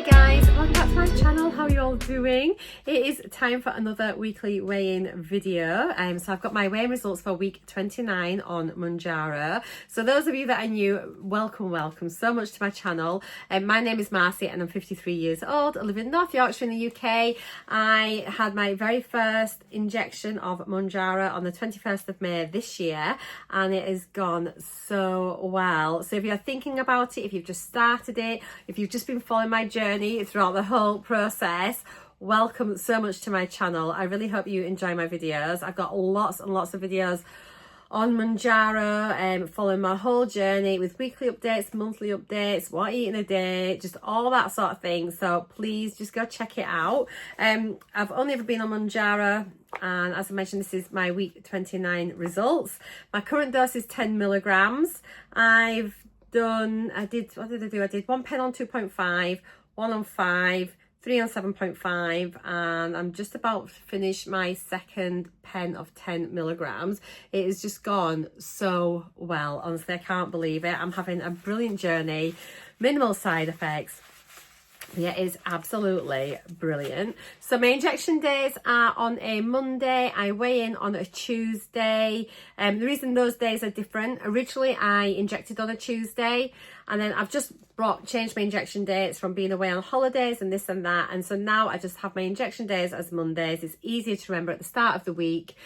guys, welcome back to my channel. How are you all doing? It is time for another weekly weigh-in video. So I've got my weigh-in results for week 29 on Mounjaro. So those of you that are new, welcome so much to my channel. My name is Marcy and I'm 53 years old. I live in North Yorkshire in the UK. I had my very first injection of Mounjaro on the 21st of May this year, and it has gone so well. So if you're thinking about it, if you've just started it, if you've just been following my journey throughout the whole process, welcome so much to my channel. I really hope you enjoy my videos. I've got lots and lots of videos on Mounjaro, following my whole journey with weekly updates, monthly updates, what I eat in a day, just all that sort of thing. So please just go check it out. I've only ever been on Mounjaro, and as I mentioned, this is my week 29 results. My current dose is 10 milligrams. I did 1 pen on 2.5, 1 on 5, 3 on 7.5, and I'm just about to finish my second pen of 10 milligrams. It has just gone so well. Honestly, I can't believe it. I'm having a brilliant journey, minimal side effects. Yeah, it is absolutely brilliant. So my injection days are on a Monday. I weigh in on a Tuesday. The reason those days are different, originally I injected on a Tuesday, and then I've just changed my injection dates from being away on holidays and this and that. And so now I just have my injection days as Mondays. It's easier to remember at the start of the week.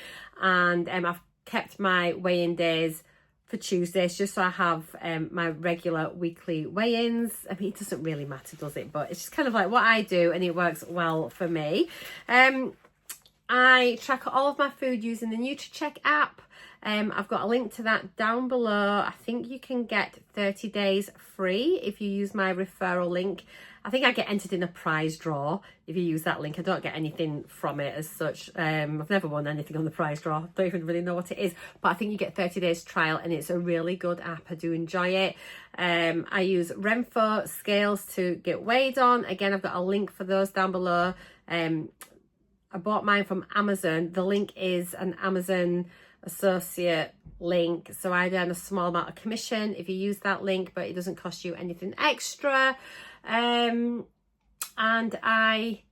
And I've kept my weigh-in days for Tuesdays, just so I have my regular weekly weigh-ins. I mean, it doesn't really matter, does it? But it's just kind of like what I do, and it works well for me. I track all of my food using the NUTRACHECK app. I've got a link to that down below. I think you can get 30 days free if you use my referral link. I think I get entered in a prize draw if you use that link. I don't get anything from it as such. I've never won anything on the prize draw. Don't even really know what it is. But I think you get 30 days trial, and it's a really good app. I do enjoy it. I use RENPHO scales to get weighed on. Again, I've got a link for those down below. I bought mine from Amazon. The link is an Amazon associate link, so I earn a small amount of commission if you use that link, but it doesn't cost you anything extra. And I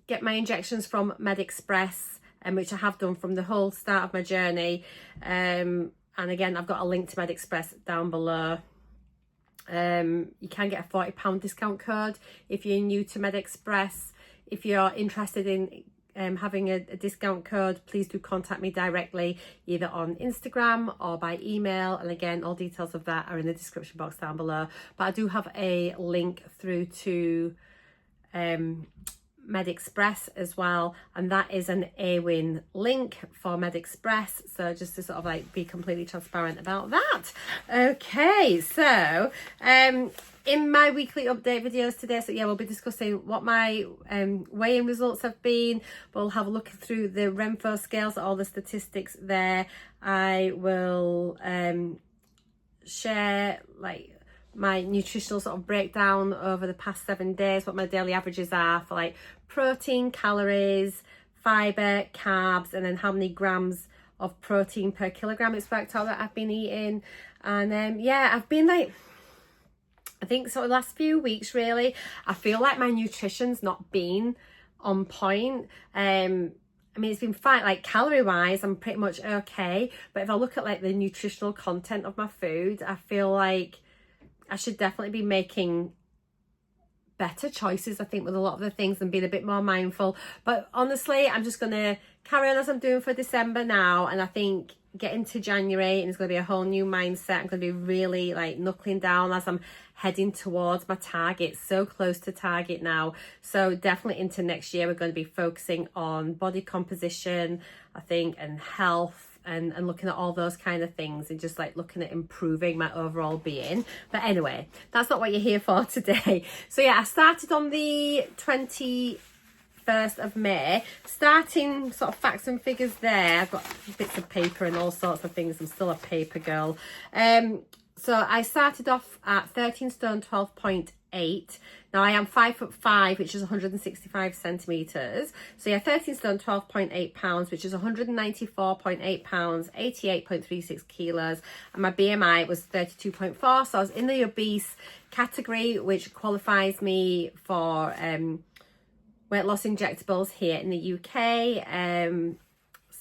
get my injections from MedExpress, which I have done from the whole start of my journey. And again, I've got a link to MedExpress down below. You can get a £40 discount code if you're new to MedExpress. If you're interested in having a discount code, please do contact me directly, either on Instagram or by email. And again, all details of that are in the description box down below. But I do have a link through to MedExpress as well, and that is an AWIN link for MedExpress. So just to sort of like be completely transparent about that. Okay, so in my weekly update videos today, so yeah, we'll be discussing what my weigh-in results have been. We'll have a look through the RENPHO scales, all the statistics there. I will share like my nutritional sort of breakdown over the past 7 days, what my daily averages are for like protein, calories, fibre, carbs, and then how many grams of protein per kilogram it's worked out that I've been eating. And yeah, I've been like, I think so the last few weeks really, I feel like my nutrition's not been on point. I mean, it's been fine, like calorie wise, I'm pretty much okay. But if I look at like the nutritional content of my food, I feel like I should definitely be making better choices, I think, with a lot of the things, and being a bit more mindful. But honestly, I'm just going to carry on as I'm doing for December now. And I think getting to January, and it's going to be a whole new mindset. I'm going to be really like knuckling down as I'm heading towards my target, so close to target now. So definitely into next year, we're going to be focusing on body composition, I think, and health, and looking at all those kind of things, and just like looking at improving my overall being. But anyway, that's not what you're here for today. So yeah, I started on the 21st of May, starting sort of facts and figures there. I've got bits of paper and all sorts of things. I'm still a paper girl. So I started off at 13 stone 12.8. Now I am 5'5", which is 165 centimeters. So yeah, 13 stone 12.8 pounds, which is 194.8 pounds, 88.36 kilos, and my BMI was 32.4. So I was in the obese category, which qualifies me for weight loss injectables here in the UK.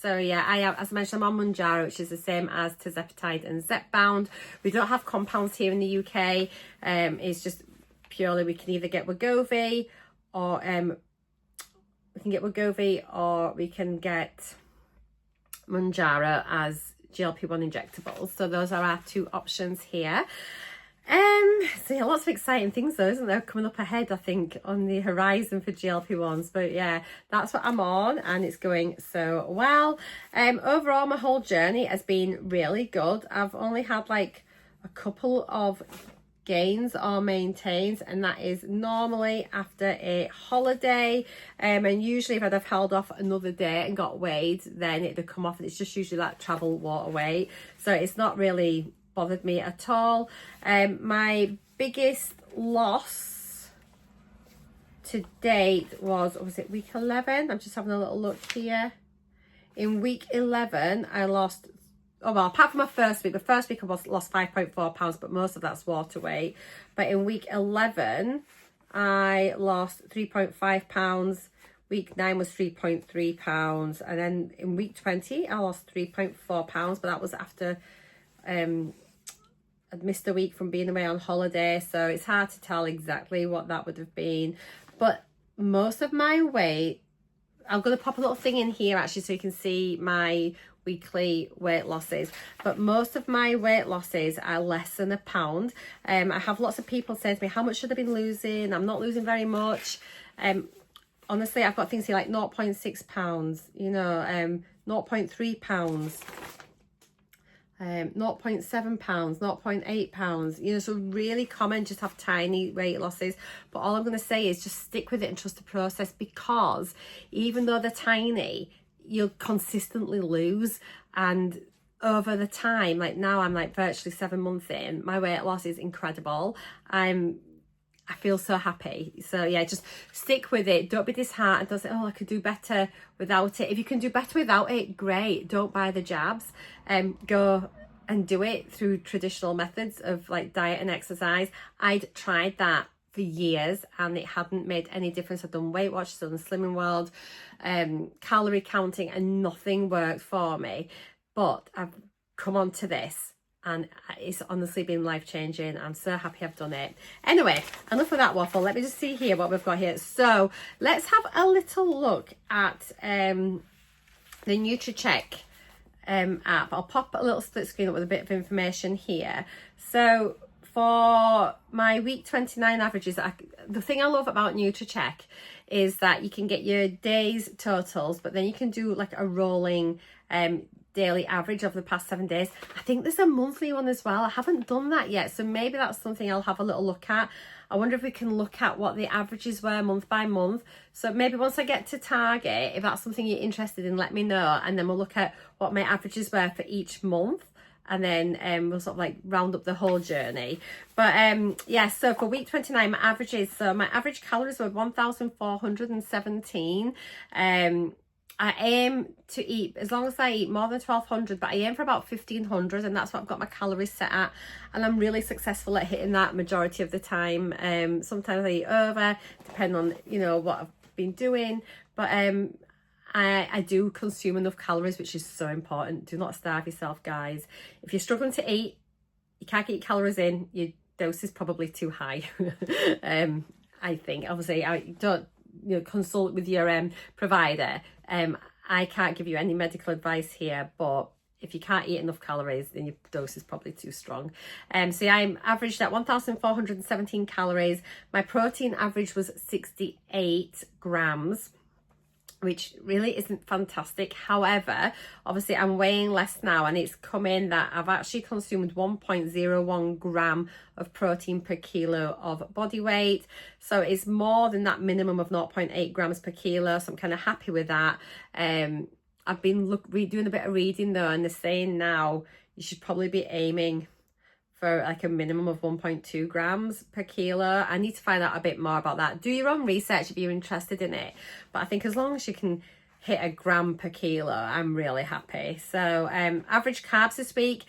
So yeah, I have, as I mentioned, I'm on Mounjaro, which is the same as tirzepatide and Zepbound. We don't have compounds here in the UK. It's just purely, we can either get Wegovy or we can get Mounjaro as GLP-1 injectables. So those are our two options here. So yeah, lots of exciting things though, isn't there, coming up ahead, I think, on the horizon for GLP-1s. But yeah, that's what I'm on, and it's going so well. Overall, my whole journey has been really good. I've only had like a couple of gains or maintains, and that is normally after a holiday, and usually if I'd have held off another day and got weighed, then it'd have come off, and it's just usually like travel water weight, so it's not really bothered me at all. My biggest loss to date was it week 11? I'm just having a little look here. In week 11 I lost, oh well, apart from my first week, I lost 5.4 pounds, but most of that's water weight. But in week 11 I lost 3.5 pounds. Week 9 was 3.3 pounds, and then in week 20 I lost 3.4 pounds, but that was after I'd missed a week from being away on holiday, so it's hard to tell exactly what that would have been. But most of my weight, I'm going to pop a little thing in here actually so you can see my weekly weight losses, but most of my weight losses are less than a pound. I have lots of people saying to me, how much should I be losing? I'm not losing very much. Honestly, I've got things here like 0.6 pounds, you know, 0.3 pounds, 0.7 pounds, 0.8 pounds, you know, so really common, just have tiny weight losses. But all I'm going to say is just stick with it and trust the process, because even though they're tiny, you'll consistently lose. And over the time, like now I'm like virtually 7 months in, my weight loss is incredible. I feel so happy. So yeah, just stick with it. Don't be disheartened. Don't say, oh, I could do better without it. If you can do better without it, great. Don't buy the jabs. Go and do it through traditional methods of like diet and exercise. I'd tried that for years and it hadn't made any difference. I've done Weight Watchers, done Slimming World, calorie counting, and nothing worked for me. But I've come on to this, and it's honestly been life-changing. I'm so happy I've done it. Anyway, enough of that waffle. Let me just see here what we've got here. So let's have a little look at the NUTRACHECK app. I'll pop a little split screen up with a bit of information here. So for my week 29 averages, the thing I love about NUTRACHECK is that you can get your days totals, but then you can do like a rolling daily average over the past 7 days. I think there's a monthly one as well. I haven't done that yet, so maybe that's something I'll have a little look at. I wonder if we can look at what the averages were month by month. So maybe once I get to target, if that's something you're interested in, let me know, and then we'll look at what my averages were for each month, and then we'll sort of like round up the whole journey. But yeah, so for week 29, my averages, so my average calories were 1,417. I aim to eat, as long as I eat more than 1,200, but I aim for about 1,500, and that's what I've got my calories set at, and I'm really successful at hitting that majority of the time. Sometimes I eat over, depending on, you know, what I've been doing, but I do consume enough calories, which is so important. Do not starve yourself, guys. If you're struggling to eat, you can't get your calories in, your dose is probably too high. I think, obviously, I don't, you know, consult with your provider. I can't give you any medical advice here, but if you can't eat enough calories, then your dose is probably too strong. So yeah, I'm averaged at 1,417 calories. My protein average was 68 grams, which really isn't fantastic. However, obviously I'm weighing less now, and it's come in that I've actually consumed 1.01 gram of protein per kilo of body weight. So it's more than that minimum of 0.8 grams per kilo. So I'm kind of happy with that. I've been doing a bit of reading though, and they're saying now you should probably be aiming for like a minimum of 1.2 grams per kilo. I need to find out a bit more about that. Do your own research if you're interested in it. But I think as long as you can hit a gram per kilo, I'm really happy. So average carbs this week,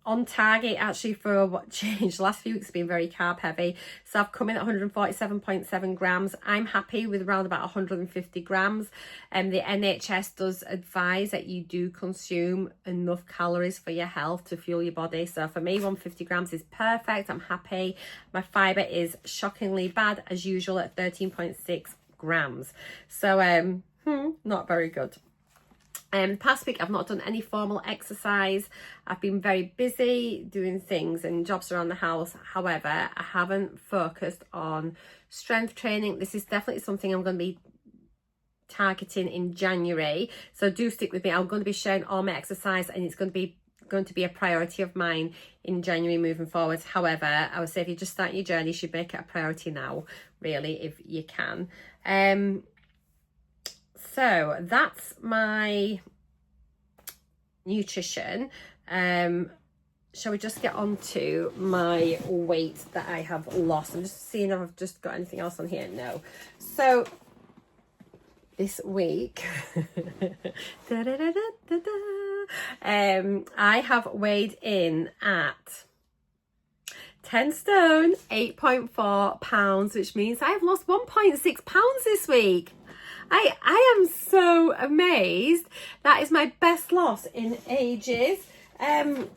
on target actually for what changed. Last few weeks have been very carb heavy. So I've come in at 147.7 grams. I'm happy with around about 150 grams. The NHS does advise that you do consume enough calories for your health to fuel your body. So for me, 150 grams is perfect. I'm happy. My fibre is shockingly bad as usual at 13.6 grams. So not very good. Past week I've not done any formal exercise. I've been very busy doing things and jobs around the house. However, I haven't focused on strength training. This is definitely something I'm going to be targeting in January, so do stick with me. I'm going to be sharing all my exercise, and it's going to be a priority of mine in January moving forward. However, I would say if you just start your journey, you should make it a priority now, really, if you can. So that's my nutrition. Shall we just get on to my weight that I have lost? I'm just seeing if I've just got anything else on here. No. So this week, I have weighed in at 10 stone, 8.4 pounds, which means I've lost 1.6 pounds this week. I am so amazed. That is my best loss in ages. So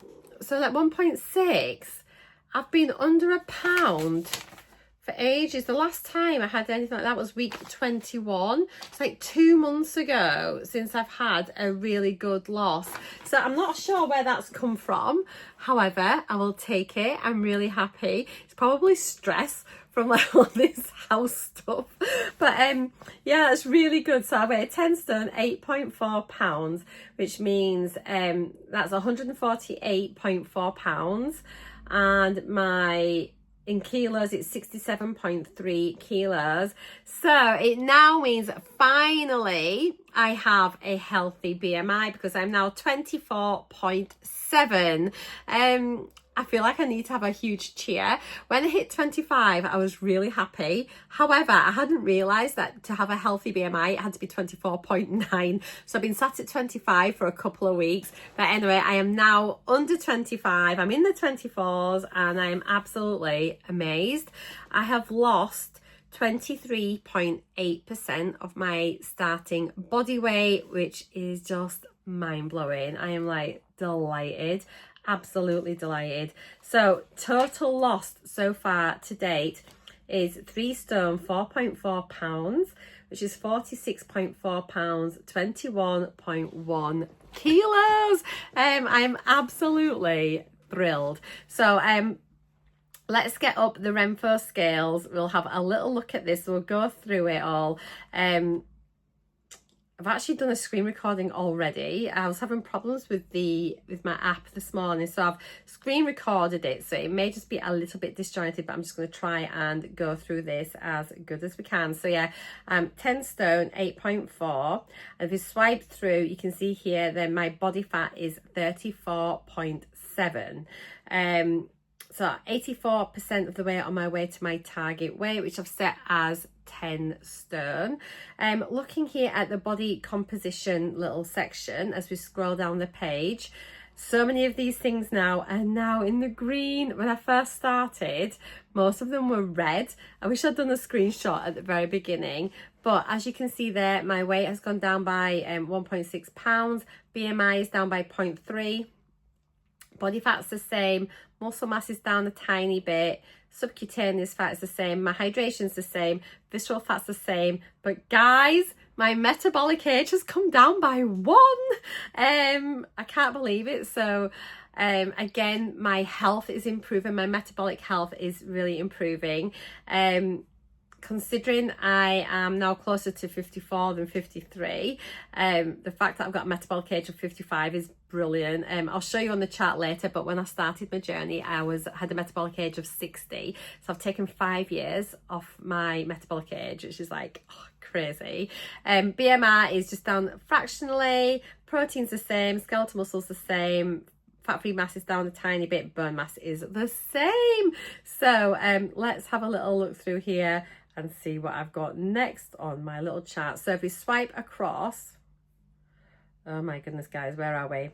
that 1.6, I've been under a pound for ages. The last time I had anything like that was week 21. It's like 2 months ago since I've had a really good loss. So I'm not sure where that's come from. However, I will take it. I'm really happy. It's probably stress from like all this house stuff. But yeah, it's really good. So I weigh 10 stone, 8.4 pounds, which means that's 148.4 pounds. And in kilos, it's 67.3 kilos. So it now means finally I have a healthy BMI because I'm now 24.7. I feel like I need to have a huge cheer. When I hit 25, I was really happy. However, I hadn't realised that to have a healthy BMI, it had to be 24.9. So I've been sat at 25 for a couple of weeks. But anyway, I am now under 25. I'm in the 24s and I am absolutely amazed. I have lost 23.8% of my starting body weight, which is just mind-blowing. I am like delighted. Absolutely delighted. So total lost so far to date is 3 stone 4.4 pounds, which is 46.4 pounds, 21.1 kilos. I'm absolutely thrilled. So let's get up the RENPHO scales. We'll have a little look at this. We'll go through it all. I've actually done a screen recording already. I was having problems with my app this morning, so I've screen recorded it, so it may just be a little bit disjointed, but I'm just going to try and go through this as good as we can. So yeah, 10 stone, 8.4, and if we swipe through, you can see here that my body fat is 34.7. So 84% of the way on my way to my target weight, which I've set as 10 stone. Looking here at the body composition little section as we scroll down the page, so many of these things now are now in the green. When I first started, most of them were red. I wish I'd done a screenshot at the very beginning, but as you can see there, my weight has gone down by 1.6 pounds. BMI is down by 0.3. Body fat's the same, muscle mass is down a tiny bit, subcutaneous fat is the same, my hydration's the same, visceral fat's the same, but guys, my metabolic age has come down by 1. I can't believe it. So again, my health is improving, my metabolic health is really improving. Considering I am now closer to 54 than 53, the fact that I've got a metabolic age of 55 is brilliant. I'll show you on the chart later, but when I started my journey, I had a metabolic age of 60. So I've taken 5 years off my metabolic age, which is like crazy. BMI is just down fractionally, protein's the same, skeletal muscle's the same, fat-free mass is down a tiny bit, burn mass is the same. So let's have a little look through here and see what I've got next on my little chart. So if we swipe across, oh my goodness, guys, where are we?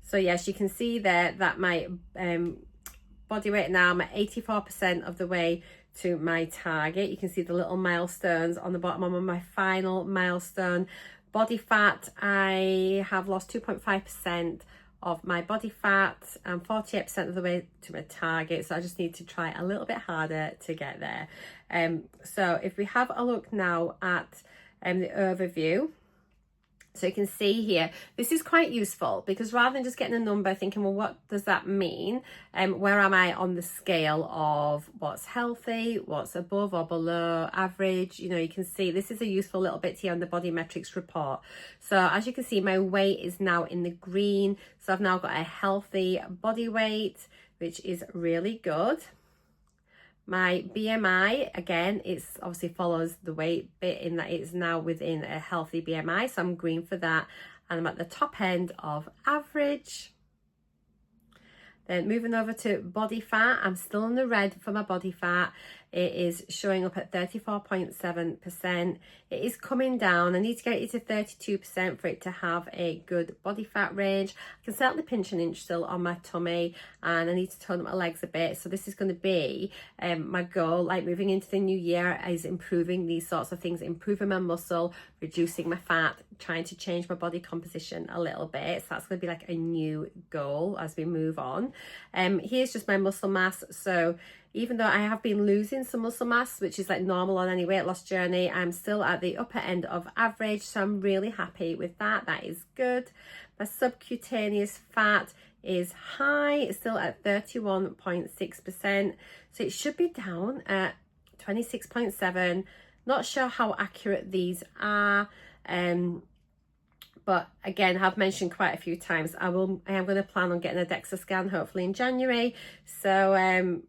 So yes, you can see there that my body weight now, I'm at 84% of the way to my target. You can see the little milestones on the bottom. I'm on my final milestone. Body fat, I have lost 2.5% of my body fat and 48% of the way to my target. So I just need to try a little bit harder to get there. So if we have a look now at the overview, so you can see here, this is quite useful because rather than just getting a number thinking, well, what does that mean? Where am I on the scale of what's healthy, what's above or below average? You know, you can see this is a useful little bit here on the body metrics report. So as you can see, my weight is now in the green. So I've now got a healthy body weight, which is really good. My BMI, again, it's obviously follows the weight bit in that it's now within a healthy BMI. So I'm green for that. And I'm at the top end of average. Then moving over to body fat, I'm still in the red for my body fat. It is showing up at 34.7%. It is coming down. I need to get it to 32% for it to have a good body fat range. I can certainly pinch an inch still on my tummy, and I need to tone up my legs a bit. So this is going to be my goal, like moving into the new year, is improving these sorts of things, improving my muscle, reducing my fat, trying to change my body composition a little bit. So that's going to be like a new goal as we move on. Here's just my muscle mass. So even though I have been losing some muscle mass, which is like normal on any weight loss journey, I'm still at the upper end of average. So I'm really happy with that. That is good. My subcutaneous fat is high. It's still at 31.6%. So it should be down at 26.7. Not sure how accurate these are. But again, I've mentioned quite a few times, I am going to plan on getting a DEXA scan hopefully in January. So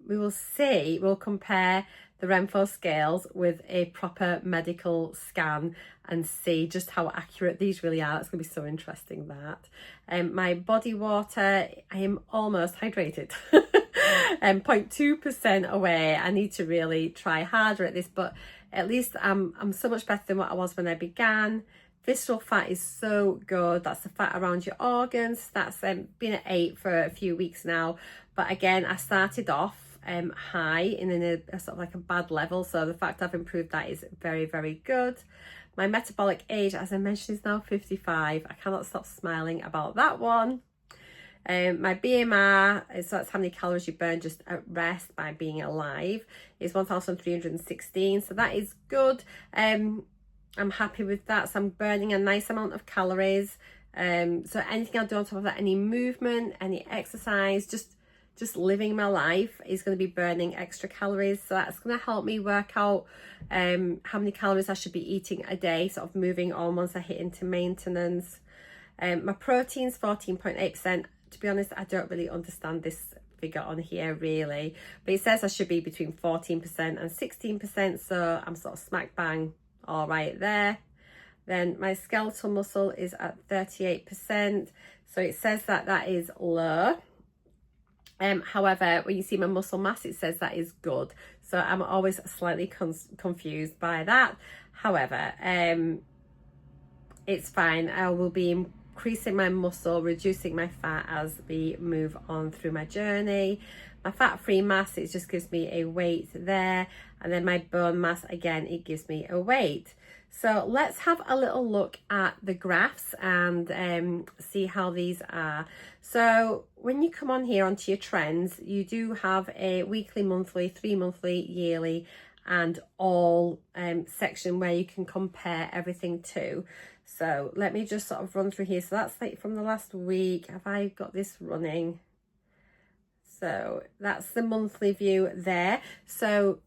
we will see, we'll compare the RENPHO scales with a proper medical scan and see just how accurate these really are. It's going to be so interesting, that. My body water, I am almost hydrated. 0.2% away. I need to really try harder at this, but at least I'm so much better than what I was when I began. Visceral fat is so good. That's the fat around your organs. That's been at 8 for a few weeks now. But again, I started off high and in a sort of like a bad level. So the fact I've improved that is very, very good. My metabolic age, as I mentioned, is now 55. I cannot stop smiling about that one. My BMR, so that's how many calories you burn just at rest by being alive, is 1,316. So that is good. I'm happy with that. So I'm burning a nice amount of calories. So anything I do on top of that, any movement, any exercise, just living my life is going to be burning extra calories. So that's going to help me work out how many calories I should be eating a day, sort of moving on once I hit into maintenance. My protein's 14.8%. To be honest, I don't really understand this figure on here really, but it says I should be between 14% and 16%. So I'm sort of smack bang all right there. Then my skeletal muscle is at 38%. So it says that that is low. However, when you see my muscle mass, it says that is good. So I'm always slightly confused by that. However, it's fine. I will be increasing my muscle, reducing my fat as we move on through my journey. My fat-free mass, it just gives me a weight there. And then my bone mass, again, it gives me a weight. So let's have a little look at the graphs and see how these are. So when you come on here onto your trends, you do have a weekly, monthly, 3 monthly, yearly, and all section where you can compare everything to. So let me just sort of run through here. So that's like from the last week. Have I got this running? So that's the monthly view there. So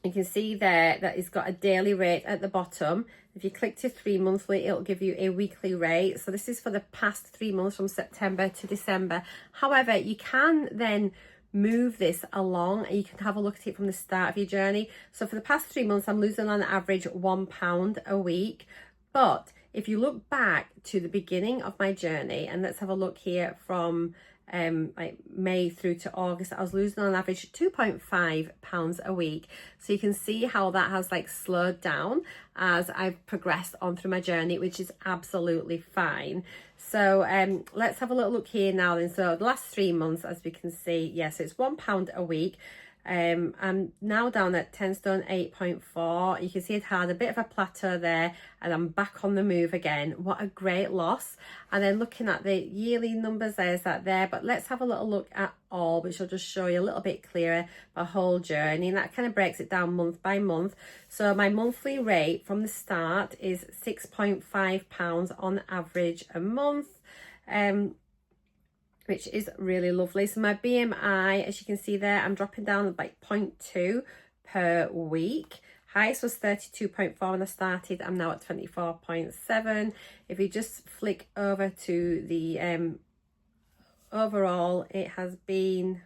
you can see there that it's got a daily rate at the bottom. If you click to 3 monthly, it'll give you a weekly rate. So this is for the past 3 months from September to December. However, you can then move this along and you can have a look at it from the start of your journey. So for the past 3 months, I'm losing on average £1 a week. But if you look back to the beginning of my journey, and let's have a look here from like May through to August, I was losing on average 2.5 pounds a week. So you can see how that has like slowed down as I've progressed on through my journey, which is absolutely fine. So let's have a little look here now then. So the last 3 months, as we can see, yes, it's £1 a week. I'm now down at 10 stone 8.4. You can see it had a bit of a plateau there, and I'm back on the move again. What a great loss. And then looking at the yearly numbers, there's that there, but let's have a little look at all, which will just show you a little bit clearer my whole journey, and that kind of breaks it down month by month. So my monthly rate from the start is £6.5 on average a month, which is really lovely. So my BMI, as you can see there, I'm dropping down by 0.2 per week. Highest was 32.4 when I started. I'm now at 24.7. If you just flick over to the overall, it has been,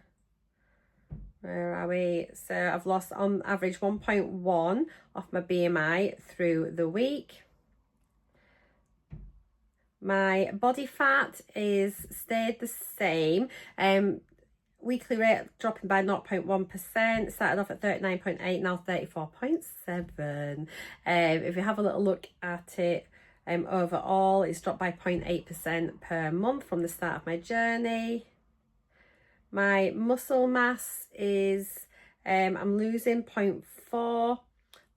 where are we? So I've lost on average 1.1 off my BMI through the week. My body fat is stayed the same. Weekly rate dropping by 0.1%. Started off at 39.8, now 34.7. If you have a little look at it, overall, it's dropped by 0.8% per month from the start of my journey. My muscle mass is, I'm losing 0.4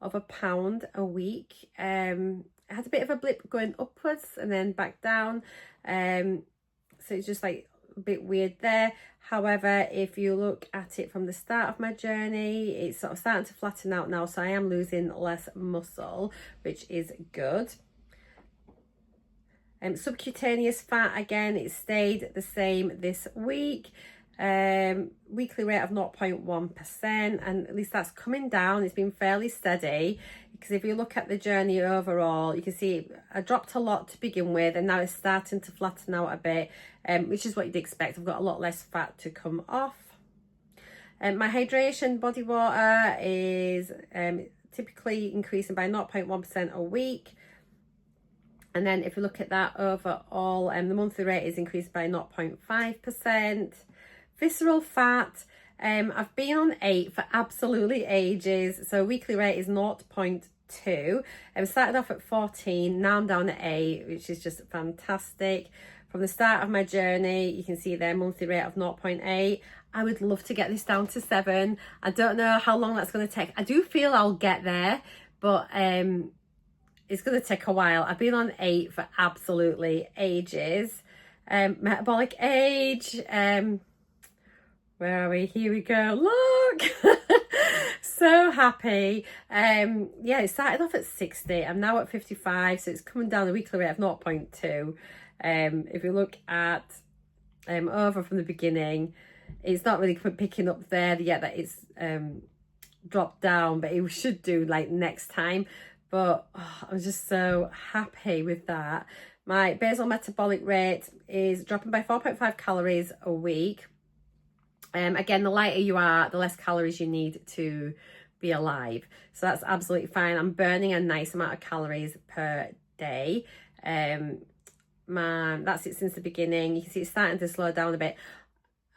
of a pound a week. I had a bit of a blip going upwards and then back down, so it's just like a bit weird there. However, if you look at it from the start of my journey, it's sort of starting to flatten out now, so I am losing less muscle, which is good. Subcutaneous fat, again, it stayed the same this week. Weekly rate of 0.1%, and at least that's coming down. It's been fairly steady, because if you look at the journey overall, you can see I dropped a lot to begin with, and now it's starting to flatten out a bit, which is what you'd expect. I've got a lot less fat to come off. My hydration body water is typically increasing by 0.1% a week. And then if you look at that overall, the monthly rate is increased by 0.5%. Visceral fat, I've been on 8 for absolutely ages, so weekly rate is 0.2. I started off at 14, now I'm down at 8, which is just fantastic. From the start of my journey, you can see there, monthly rate of 0.8. I would love to get this down to 7. I don't know how long that's going to take. I do feel I'll get there, but it's going to take a while. I've been on 8 for absolutely ages. Metabolic age, where are we? Here we go. Look, so happy. Yeah, it started off at 60. I'm now at 55, so it's coming down the weekly rate of 0.2. If you look at over from the beginning, it's not really picking up there yet that it's dropped down, but it should do like next time. But I'm just so happy with that. My basal metabolic rate is dropping by 4.5 calories a week. Again, the lighter you are, the less calories you need to be alive. So that's absolutely fine. I'm burning a nice amount of calories per day. That's it since the beginning. You can see it's starting to slow down a bit.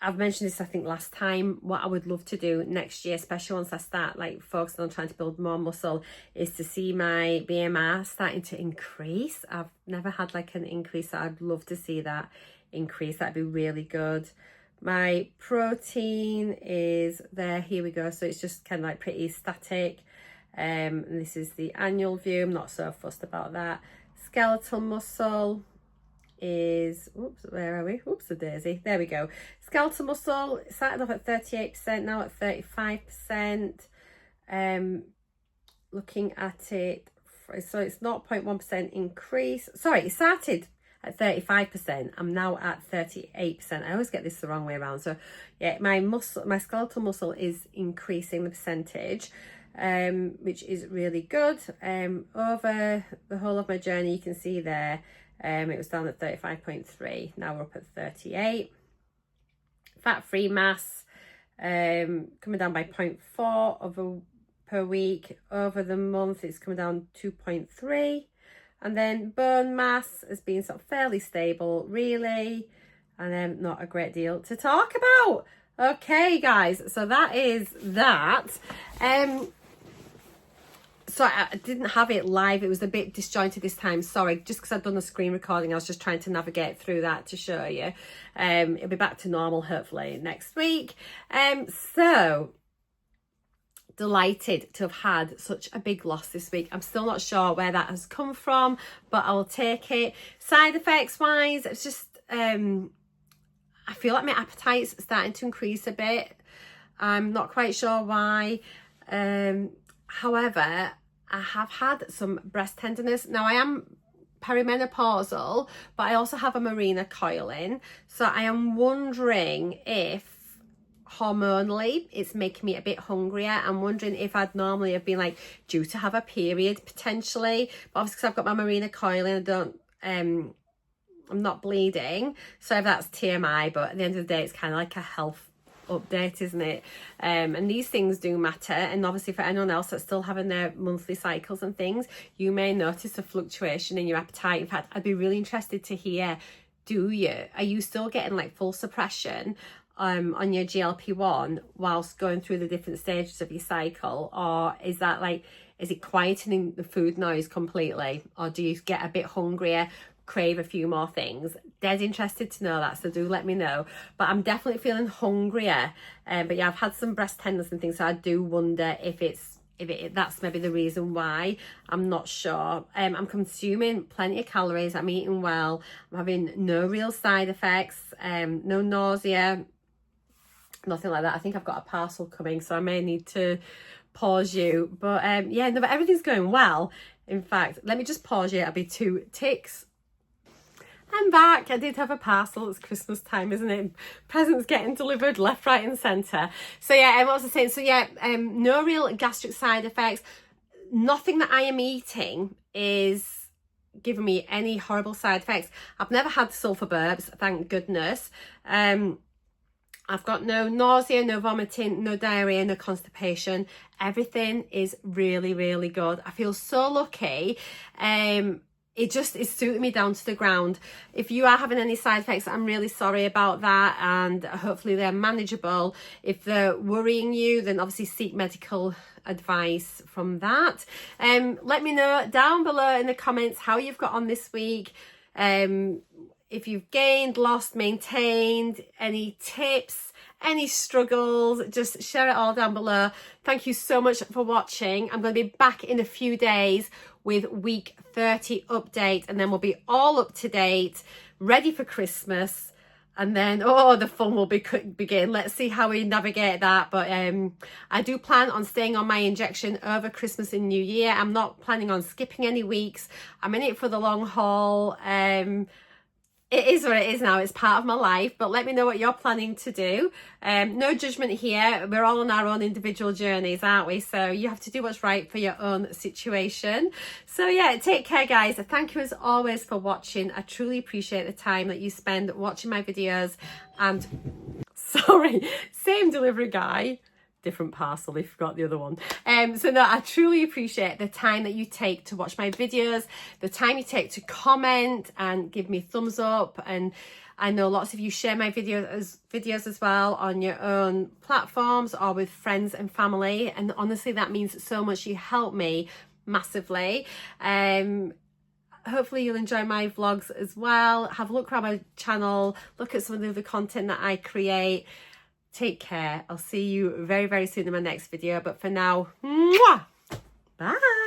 I've mentioned this, I think, last time. What I would love to do next year, especially once I start like focusing on trying to build more muscle, is to see my BMI starting to increase. I've never had like an increase, so I'd love to see that increase. That'd be really good. My protein is there. Here we go. So it's just kind of like pretty static. And this is the annual view. I'm not so fussed about that. Skeletal muscle is, oops, where are we? Oops, a daisy. There we go. Skeletal muscle started off at 38%, now at 35%. Looking at it, so it's 0.1% increase. Sorry, it started at 35%. I'm now at 38%. I always get this the wrong way around. So yeah, my skeletal muscle is increasing the percentage, which is really good. Over the whole of my journey, you can see there, it was down at 35.3. Now we're up at 38. Fat-free mass, coming down by 0.4 per week. Over the month, it's coming down 2.3. And then bone mass has been sort of fairly stable, really, and not a great deal to talk about. Okay, guys, so that is that. So I didn't have it live. It was a bit disjointed this time. Sorry, just because I'd done the screen recording, I was just trying to navigate through that to show you. It'll be back to normal, hopefully, next week. So delighted to have had such a big loss this week. I'm still not sure where that has come from, but I will take it. Side effects wise, it's just I feel like my appetite's starting to increase a bit. I'm not quite sure why. However, I have had some breast tenderness. Now I am perimenopausal, but I also have a Mirena coil in, so I am wondering if hormonally it's making me a bit hungrier. I'm wondering if I'd normally have been like due to have a period potentially, but obviously because I've got my Mirena coil in, I don't I'm not bleeding, so if that's TMI, but at the end of the day it's kind of like a health update, isn't it? And these things do matter, and obviously for anyone else that's still having their monthly cycles and things, you may notice a fluctuation in your appetite. In fact, I'd be really interested to hear, are you still getting like full suppression on your GLP-1 whilst going through the different stages of your cycle, or is that like, is it quietening the food noise completely, or do you get a bit hungrier, crave a few more things? Dead interested to know that, so do let me know. But I'm definitely feeling hungrier, but yeah, I've had some breast tenderness and things, so I do wonder if that's maybe the reason why. I'm not sure. I'm consuming plenty of calories, I'm eating well, I'm having no real side effects, no nausea, nothing like that. I think I've got a parcel coming, so I may need to pause you, but yeah, no, but everything's going well. In fact, let me just pause you. I'll be 2 ticks. I'm back. I did have a parcel. It's Christmas time, isn't it? Presents getting delivered left, right and centre. So yeah, what was I saying? So yeah, no real gastric side effects. Nothing that I am eating is giving me any horrible side effects. I've never had sulphur burps, thank goodness. I've got no nausea, no vomiting, no diarrhea, no constipation. Everything is really, really good. I feel so lucky. It just is suiting me down to the ground. If you are having any side effects, I'm really sorry about that, and hopefully they're manageable. If they're worrying you, then obviously seek medical advice from that. Let me know down below in the comments how you've got on this week. If you've gained, lost, maintained, any tips, any struggles, just share it all down below. Thank you so much for watching. I'm going to be back in a few days with week 30 update, and then we'll be all up to date, ready for Christmas, and then the fun will begin. Let's see how we navigate that. But I do plan on staying on my injection over Christmas and New Year. I'm not planning on skipping any weeks. I'm in it for the long haul. It is what it is now. It's part of my life, but let me know what you're planning to do. No judgment here. We're all on our own individual journeys, aren't we? So you have to do what's right for your own situation. So yeah, take care, guys. Thank you as always for watching. I truly appreciate the time that you spend watching my videos. And sorry, same delivery guy, different parcel if you've got the other one. So no, I truly appreciate the time that you take to watch my videos, the time you take to comment and give me thumbs up. And I know lots of you share my videos as well on your own platforms or with friends and family, and honestly that means so much. You help me massively. Hopefully you'll enjoy my vlogs as well. Have a look around my channel, look at some of the other content that I create. Take care. I'll see you very, very soon in my next video. But for now, mwah! Bye.